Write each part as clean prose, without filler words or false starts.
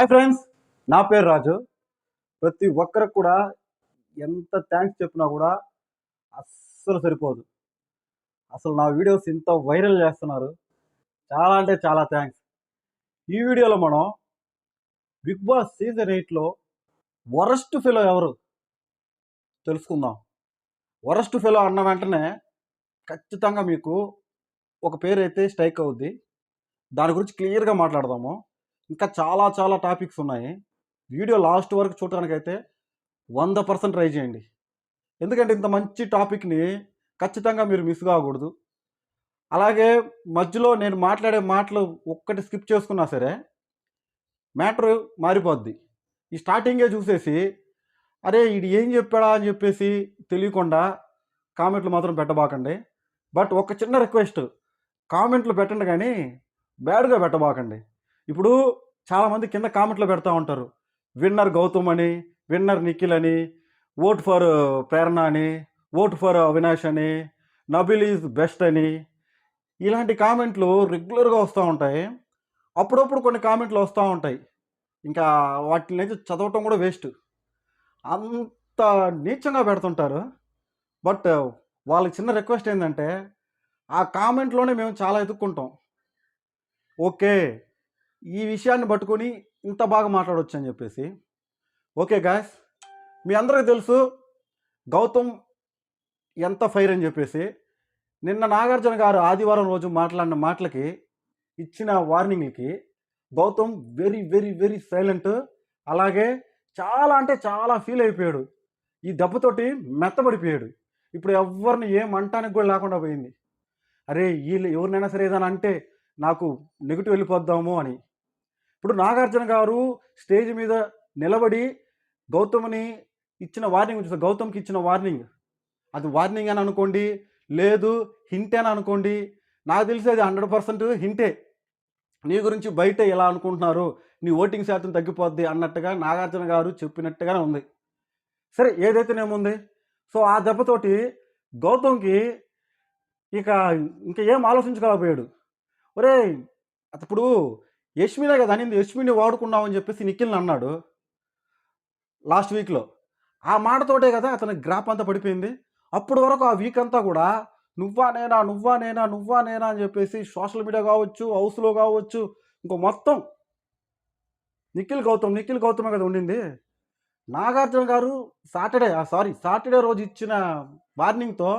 Hi friends, నా పేరు రాజు. ప్రతి ఒక్కరికి కూడా ఎంత థ్యాంక్స్ చెప్పినా కూడా అస్సలు సరిపోదు. అసలు నా వీడియోస్ ఇంత వైరల్ చేస్తున్నారు. చాలా అంటే చాలా థ్యాంక్స్. ఈ వీడియోలో మనం బిగ్ బాస్ సీజన్ 8లో వరస్ట్ ఫెలో ఎవరు తెలుసుకుందాం. వరస్ట్ ఫెలో అన్న వెంటనే ఖచ్చితంగా మీకు ఒక పేరు అయితే స్ట్రైక్ అవుద్ది. దాని గురించి క్లియర్గా మాట్లాడదాము. ఇంకా చాలా చాలా టాపిక్స్ ఉన్నాయి. వీడియో లాస్ట్ వరకు చూడటానికైతే 100% ట్రై చేయండి. ఎందుకంటే ఇంత మంచి టాపిక్ని ఖచ్చితంగా మీరు మిస్ కాకూడదు. అలాగే మధ్యలో నేను మాట్లాడే మాటలు ఒక్కటి స్కిప్ చేసుకున్నా సరే మ్యాటర్ మారిపోద్ది. ఈ స్టార్టింగే చూసేసి అరే ఇది ఏం చెప్పాడా అని చెప్పేసి తెలియకుండా కామెంట్లు మాత్రం పెట్టబాకండి. బట్ ఒక చిన్న రిక్వెస్ట్, కామెంట్లు పెట్టండి కానీ బ్యాడ్గా పెట్టబాకండి. ఇప్పుడు చాలామంది కింద కామెంట్లో పెడతా ఉంటారు, విన్నర్ గౌతమ్ అని, విన్నర్ నిఖిల్ అని, ఓట్ ఫర్ ప్రేరణ అని, ఓట్ ఫర్ అవినాష్ అని, నబిల్ ఈజ్ బెస్ట్ అని. ఇలాంటి కామెంట్లు రెగ్యులర్గా వస్తూ ఉంటాయి. అప్పుడప్పుడు కొన్ని కామెంట్లు వస్తూ ఉంటాయి, ఇంకా వాటిని అయితే చదవటం కూడా వేస్ట్. అంత నీచంగా పెడుతుంటారు. బట్ వాళ్ళకి చిన్న రిక్వెస్ట్ ఏంటంటే ఆ కామెంట్లోనే మేము చాలా ఎదుక్కుంటాం. ఓకే, ఈ విషయాన్ని పట్టుకొని ఇంత బాగా మాట్లాడవచ్చు అని చెప్పేసి. ఓకే గాయస్, మీ అందరికీ తెలుసు గౌతమ్ ఎంత ఫైర్ అని చెప్పేసి. నిన్న నాగార్జున గారు ఆదివారం రోజు మాట్లాడిన మాటలకి, ఇచ్చిన వార్నింగ్కి Gautam very very very silent. అలాగే చాలా అంటే చాలా ఫీల్ అయిపోయాడు. ఈ దెబ్బతోటి మెత్తబడిపోయాడు. ఇప్పుడు ఎవరిని ఏమంటానికి కూడా లేకుండా పోయింది. అరే వీళ్ళు ఎవరినైనా సరే ఏదైనా అంటే నాకు నెగిటివ్ వెళ్ళిపోద్దాము అని. ఇప్పుడు నాగార్జున గారు స్టేజ్ మీద నిలబడి గౌతమ్ని ఇచ్చిన వార్నింగ్ చూస్తే, గౌతమ్కి ఇచ్చిన వార్నింగ్ అది వార్నింగ్ అని అనుకోండి, లేదు హింట్ అని అనుకోండి. నాకు తెలిసి అది 100% హింటే. నీ గురించి బయట ఎలా అనుకుంటున్నారు, నీ ఓటింగ్ శాతం తగ్గిపోద్ది అన్నట్టుగా నాగార్జున గారు చెప్పినట్టుగానే ఉంది. సరే ఏదైతేనేముంది. సో ఆ దెబ్బతోటి గౌతమ్కి ఇంకా ఏం ఆలోచించగలపోయాడు. ఒరే ఇప్పుడు యష్మినే కదా అనింది, యష్మిని వాడుకున్నామని చెప్పేసి నిఖిల్ని అన్నాడు లాస్ట్ వీక్లో. ఆ మాటతోటే కదా అతని గ్రాప్ అంతా పడిపోయింది. అప్పటి వరకు ఆ వీక్ అంతా కూడా నువ్వా నేనా నువ్వా నేనా నువ్వా నేనా అని చెప్పేసి సోషల్ మీడియా కావచ్చు, హౌస్లో కావచ్చు, ఇంకో మొత్తం నిఖిల్ గౌతమే కదా ఉండింది. నాగార్జున గారు సాటర్డే రోజు ఇచ్చిన వార్నింగ్తో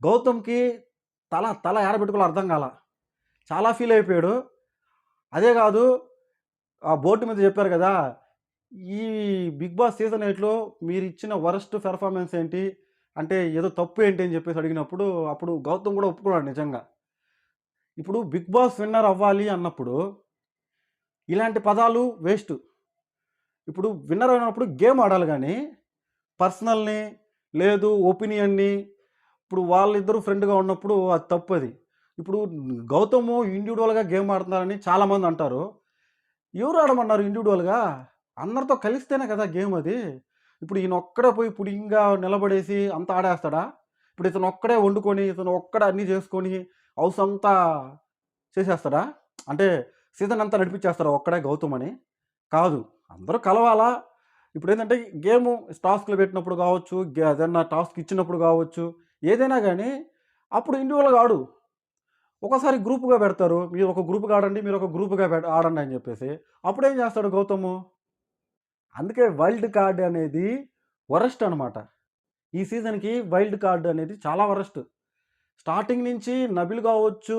గౌతమ్కి తల ఏడబెట్టుకోవాలో అర్థం కాల. చాలా ఫీల్ అయిపోయాడు. అదే కాదు, ఆ బోర్డు మీద చెప్పారు కదా, ఈ బిగ్ బాస్ సీజన్ 8లో మీరు ఇచ్చిన వరస్ట్ పెర్ఫార్మెన్స్ ఏంటి అంటే ఏదో తప్పు ఏంటి అని చెప్పేసి అడిగినప్పుడు అప్పుడు గౌతమ్ కూడా ఒప్పుకున్నాడు నిజంగా. ఇప్పుడు బిగ్ బాస్ విన్నర్ అవ్వాలి అన్నప్పుడు ఇలాంటి పదాలు వేస్ట్. ఇప్పుడు విన్నర్ అయినప్పుడు గేమ్ ఆడాలి కానీ పర్సనల్ని లేదు ఒపీనియన్ని, ఇప్పుడు వాళ్ళిద్దరూ ఫ్రెండ్గా ఉన్నప్పుడు అది తప్పది. ఇప్పుడు గౌతమ్ ఇండివిజువల్గా గేమ్ ఆడుతున్నారని చాలామంది అంటారు. ఎవరు ఆడమన్నారు ఇండివిజువల్గా? అందరితో కలిస్తేనే కదా గేమ్ అది. ఇప్పుడు ఈయన ఒక్కడే పోయి పుడింగా నిలబడేసి అంత ఆడేస్తాడా? ఇప్పుడు ఇతను ఒక్కడే వండుకొని, ఇతను ఒక్కడే అన్నీ చేసుకొని హౌస్ అంతా చేసేస్తాడా? అంటే సీజన్ అంతా నడిపించేస్తారా ఒక్కడే గౌతమ్ అని? కాదు, అందరూ కలవాలా. ఇప్పుడు ఏంటంటే గేము టాస్క్లు పెట్టినప్పుడు కావచ్చు, ఏదన్నా టాస్క్ ఇచ్చినప్పుడు కావచ్చు, ఏదైనా కానీ అప్పుడు ఇండివిజువల్గా ఆడు. ఒకసారి గ్రూప్గా పెడతారు, మీరు ఒక గ్రూప్గా ఆడండి, మీరు ఒక గ్రూప్గా ఆడండి అని చెప్పేసి. అప్పుడు ఏం చేస్తాడు గౌతమ్? అందుకే వైల్డ్ కార్డ్ అనేది వరస్ట్ అనమాట. ఈ సీజన్కి వైల్డ్ కార్డ్ అనేది చాలా వరస్ట్. స్టార్టింగ్ నుంచి నబిల్ కావచ్చు,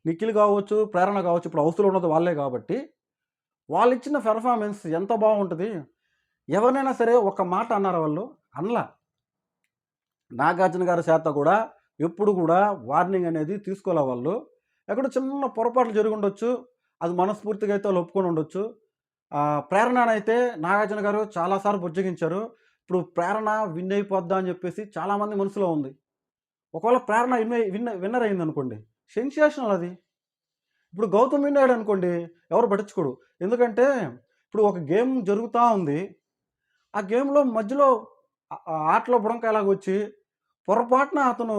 నిఖిల్ కావచ్చు, ప్రేరణ కావచ్చు, ఇప్పుడు హౌస్లో ఉన్నది వాళ్ళే కాబట్టి వాళ్ళు ఇచ్చిన పెర్ఫార్మెన్స్ ఎంత బాగుంటుంది. ఎవరినైనా సరే ఒక మాట అన్నారు వాళ్ళు అనలా. నాగార్జున గారి చేత కూడా ఎప్పుడు కూడా వార్నింగ్ అనేది తీసుకోలే వాళ్ళు. ఎక్కడ చిన్న పొరపాట్లు జరిగి ఉండొచ్చు, అది మనస్ఫూర్తిగా అయితే వాళ్ళు ఒప్పుకొని ఉండొచ్చు. ప్రేరణనైతే నాగార్జున గారు చాలాసార్లు బుజ్జగించారు. ఇప్పుడు ప్రేరణ విన్ అయిపోద్దా అని చెప్పేసి చాలామంది మనసులో ఉంది. ఒకవేళ ప్రేరణ విన్నర్ అయింది అనుకోండి, సెన్సేషనల్ అది. ఇప్పుడు గౌతమ్ విన్ అయ్యాడు అనుకోండి, ఎవరు పట్టించుకోడు. ఎందుకంటే ఇప్పుడు ఒక గేమ్ జరుగుతూ ఉంది, ఆ గేమ్లో మధ్యలో ఆటలో బుడంకాయలాగా వచ్చి పొరపాటున అతను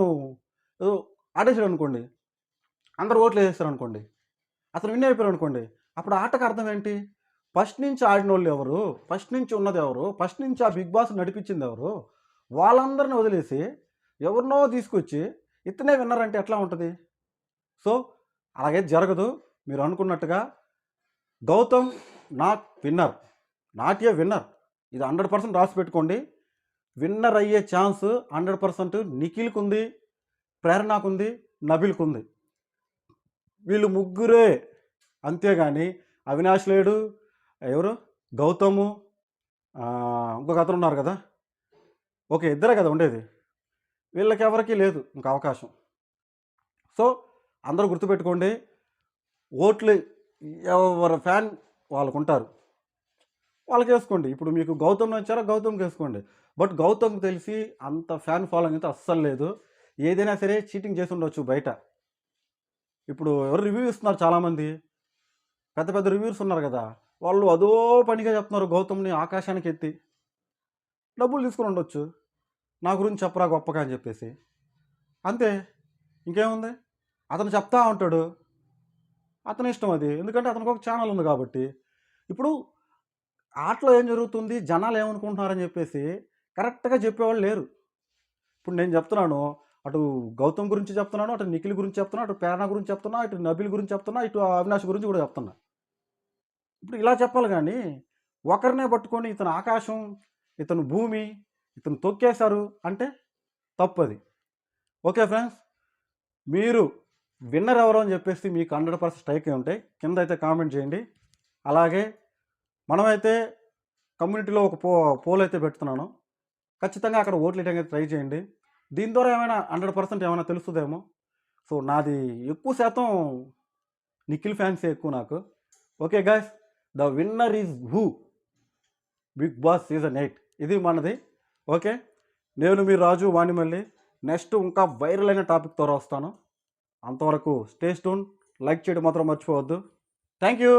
ఏదో ఆడేసాడు అనుకోండి, అందరు ఓట్లు వేసేస్తారు అనుకోండి, అతను విన్ అయిపోయారు అనుకోండి, అప్పుడు ఆటకు అర్థం ఏంటి? ఫస్ట్ నుంచి ఆడినోళ్ళు ఎవరు, ఫస్ట్ నుంచి ఉన్నది ఎవరు, ఫస్ట్ నుంచి ఆ బిగ్ బాస్ నడిపించింది ఎవరు, వాళ్ళందరిని వదిలేసి ఎవరినో తీసుకొచ్చి ఇతనే విన్నర్ అంటే ఎట్లా ఉంటుంది? సో అలాగే జరగదు. మీరు అనుకున్నట్టుగా Gautam not winner, not a winner. ఇది 100% రాసి పెట్టుకోండి. విన్నర్ అయ్యే ఛాన్స్ 100% నిఖిల్కి ఉంది, ప్రేరణకు ఉంది, నబిల్కి ఉంది. వీళ్ళు ముగ్గురే. అంతేగాని అవినాష్ లేడు, ఎవరు గౌతము, ఇంకొక అతను ఉన్నారు కదా, ఓకే ఇద్దరే కదా ఉండేది. వీళ్ళకి ఎవరికీ లేదు ఇంకా అవకాశం. సో అందరూ గుర్తుపెట్టుకోండి, ఓట్లు ఎవరి ఫ్యాన్ వాళ్ళకు ఉంటారు, వాళ్ళకి వేసుకోండి. ఇప్పుడు మీకు గౌతమ్ నచ్చారా గౌతమ్కి వేసుకోండి. బట్ గౌతమ్కి తెలిసి అంత ఫ్యాన్ ఫాలోయింగ్ అయితే అస్సలు లేదు. ఏదైనా సరే చీటింగ్ చేసి ఉండొచ్చు బయట. ఇప్పుడు ఎవరు రివ్యూ ఇస్తున్నారు చాలామంది, పెద్ద పెద్ద రివ్యూస్ ఉన్నారు కదా, వాళ్ళు అదో పనిగా చెప్తున్నారు గౌతమ్ని ఆకాశానికి ఎత్తి. డబ్బులు తీసుకుని ఉండొచ్చు, నా గురించి చెప్పరా గొప్పగా అని చెప్పేసి. అంతే, ఇంకేముంది. అతను చెప్తా ఉంటాడు, అతని ఇష్టం అది, ఎందుకంటే అతనికి ఒక ఛానల్ ఉంది కాబట్టి. ఇప్పుడు ఆటలో ఏం జరుగుతుంది, జనాలు ఏమనుకుంటున్నారని చెప్పేసి కరెక్ట్గా చెప్పేవాళ్ళు లేరు. ఇప్పుడు నేను చెప్తున్నాను, అటు గౌతమ్ గురించి చెప్తున్నాను, అటు నిఖిల్ గురించి చెప్తున్నా, అటు ప్రేరణ గురించి చెప్తున్నా, ఇటు నబిల్ గురించి చెప్తున్నా, ఇటు అవినాష్ గురించి కూడా చెప్తున్నా. ఇప్పుడు ఇలా చెప్పాలి కానీ ఒకరినే పట్టుకొని ఇతను ఆకాశం, ఇతను భూమి, ఇతను తొక్కేశారు అంటే తప్పది. ఓకే ఫ్రెండ్స్, మీరు విన్నర్ ఎవరో అని చెప్పేసి మీకు 100% స్ట్రైక్ అయి ఉంటాయి. కింద అయితే కామెంట్ చేయండి. అలాగే మనమైతే కమ్యూనిటీలో ఒక పోల్ అయితే పెడుతున్నాను, ఖచ్చితంగా అక్కడ ఓట్లు వేయడానికి అయితే ట్రై చేయండి. దీని ద్వారా ఏమైనా 100% ఏమైనా తెలుస్తుందేమో. సో నాది ఎక్కువ శాతం నిఖిల్ ఫ్యాన్సే ఎక్కువ నాకు. Okay guys, the winner is who, Bigg Boss season 8 ఇది మనది. ఓకే, నేను మీ రాజు వాణిమల్లి. నెక్స్ట్ ఇంకా వైరల్ అయిన టాపిక్తో వస్తాను. అంతవరకు స్టే ట్యూన్, లైక్ చేయడం మాత్రం మర్చిపోవద్దు. Thank you.